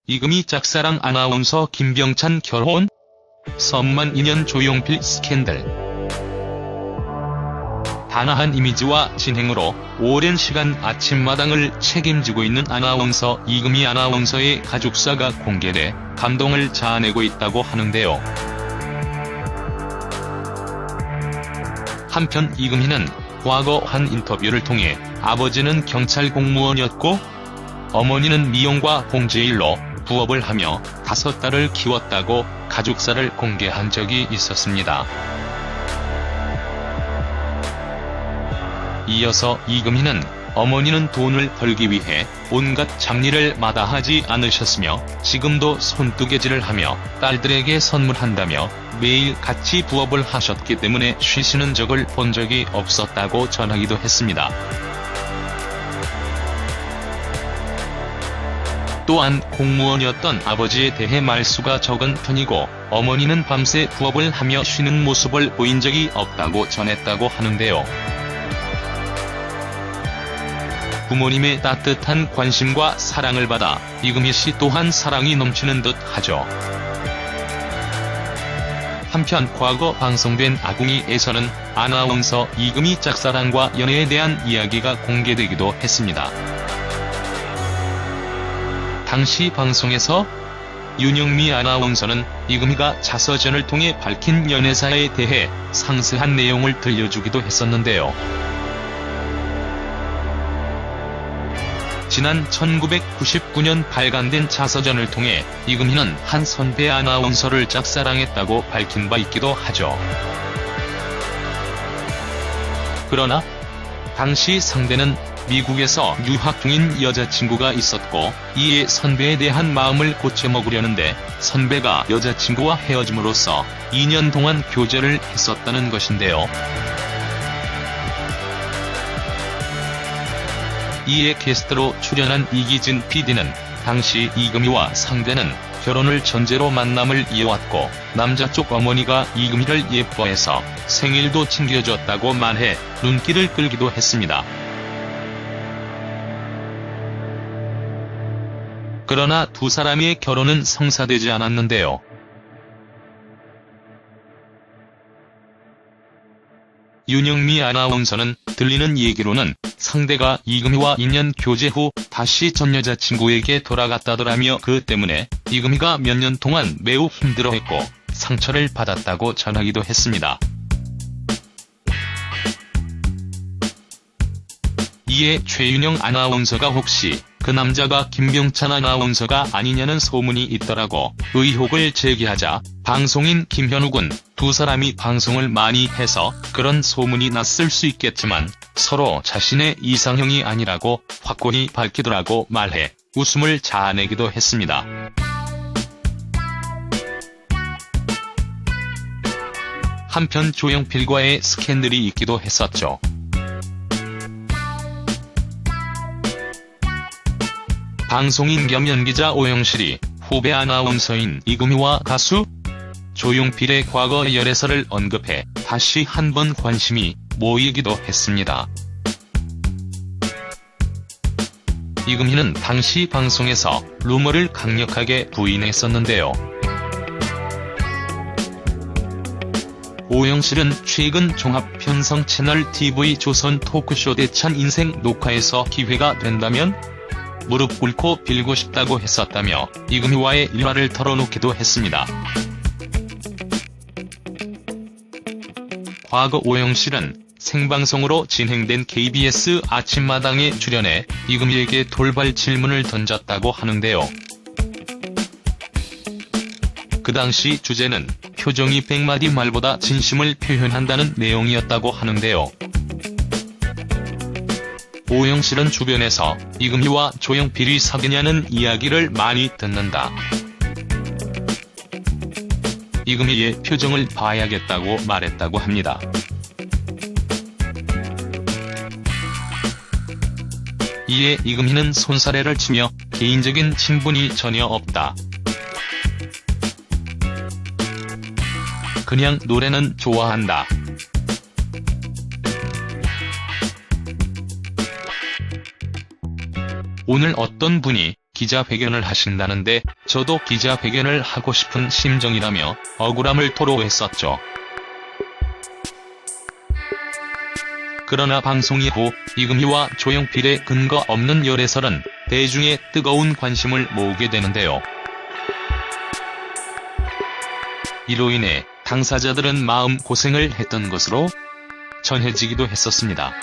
이금희 짝사랑 아나운서 김병찬 결혼? 썸만 인연 조용필 스캔들. 단아한 이미지와 진행으로 오랜 시간 아침마당을 책임지고 있는 아나운서 이금희 아나운서의 가족사가 공개돼 감동을 자아내고 있다고 하는데요. 한편 이금희는 과거 한 인터뷰를 통해 아버지는 경찰 공무원이었고 어머니는 미용과 봉제일로 부업을 하며 5딸을 키웠다고 가족사를 공개한 적이 있었습니다. 이어서 이금희는 어머니는 돈을 벌기 위해 온갖 잡일을 마다하지 않으셨으며 지금도 손뜨개질을 하며 딸들에게 선물한다며 매일 같이 부업을 하셨기 때문에 쉬시는 적을 본 적이 없었다고 전하기도 했습니다. 또한 공무원이었던 아버지에 대해 말수가 적은 편이고 어머니는 밤새 부업을 하며 쉬는 모습을 보인 적이 없다고 전했다고 하는데요. 부모님의 따뜻한 관심과 사랑을 받아 이금희 씨 또한 사랑이 넘치는 듯 하죠. 한편 과거 방송된 아궁이에서는 아나운서 이금희 짝사랑과 연애에 대한 이야기가 공개되기도 했습니다. 당시 방송에서 윤영미 아나운서는 이금희가 자서전을 통해 밝힌 연애사에 대해 상세한 내용을 들려주기도 했었는데요. 지난 1999년 발간된 자서전을 통해 이금희는 한 선배 아나운서를 짝사랑했다고 밝힌 바 있기도 하죠. 그러나 당시 상대는 미국에서 유학 중인 여자친구가 있었고 이에 선배에 대한 마음을 고쳐먹으려는데 선배가 여자친구와 헤어짐으로써 2년 동안 교제를 했었다는 것인데요. 이에 게스트로 출연한 이기진 PD는 당시 이금희와 상대는 결혼을 전제로 만남을 이어왔고 남자 쪽 어머니가 이금희를 예뻐해서 생일도 챙겨줬다고 말해 눈길을 끌기도 했습니다. 그러나 두 사람의 결혼은 성사되지 않았는데요. 윤영미 아나운서는 들리는 얘기로는 상대가 이금희와 2년 교제 후 다시 전 여자친구에게 돌아갔다더라며 그 때문에 이금희가 몇 년 동안 매우 힘들어했고 상처를 받았다고 전하기도 했습니다. 이에 최윤영 아나운서가 혹시 그 남자가 김병찬 아나운서가 아니냐는 소문이 있더라고 의혹을 제기하자 방송인 김현욱은 두 사람이 방송을 많이 해서 그런 소문이 났을 수 있겠지만 서로 자신의 이상형이 아니라고 확고히 밝히더라고 말해 웃음을 자아내기도 했습니다. 한편 조용필과의 스캔들이 있기도 했었죠. 방송인 겸 연기자 오영실이 후배 아나운서인 이금희와 가수 조용필의 과거 열애설을 언급해 다시 한번 관심이 모이기도 했습니다. 이금희는 당시 방송에서 루머를 강력하게 부인했었는데요. 오영실은 최근 종합편성 채널 TV 조선 토크쇼 대찬 인생 녹화에서 기회가 된다면 무릎 꿇고 빌고 싶다고 했었다며 이금희와의 일화를 털어놓기도 했습니다. 과거 오영실은 생방송으로 진행된 KBS 아침마당에 출연해 이금희에게 돌발 질문을 던졌다고 하는데요. 그 당시 주제는 표정이 100마디 말보다 진심을 표현한다는 내용이었다고 하는데요. 오영실은 주변에서 이금희와 조용필이 사귀냐는 이야기를 많이 듣는다. 이금희의 표정을 봐야겠다고 말했다고 합니다. 이에 이금희는 손사래를 치며 개인적인 친분이 전혀 없다. 그냥 노래는 좋아한다. 오늘 어떤 분이 기자회견을 하신다는데 저도 기자회견을 하고 싶은 심정이라며 억울함을 토로했었죠. 그러나 방송 이후 이금희와 조용필의 근거 없는 열애설은 대중의 뜨거운 관심을 모으게 되는데요. 이로 인해 당사자들은 마음 고생을 했던 것으로 전해지기도 했었습니다.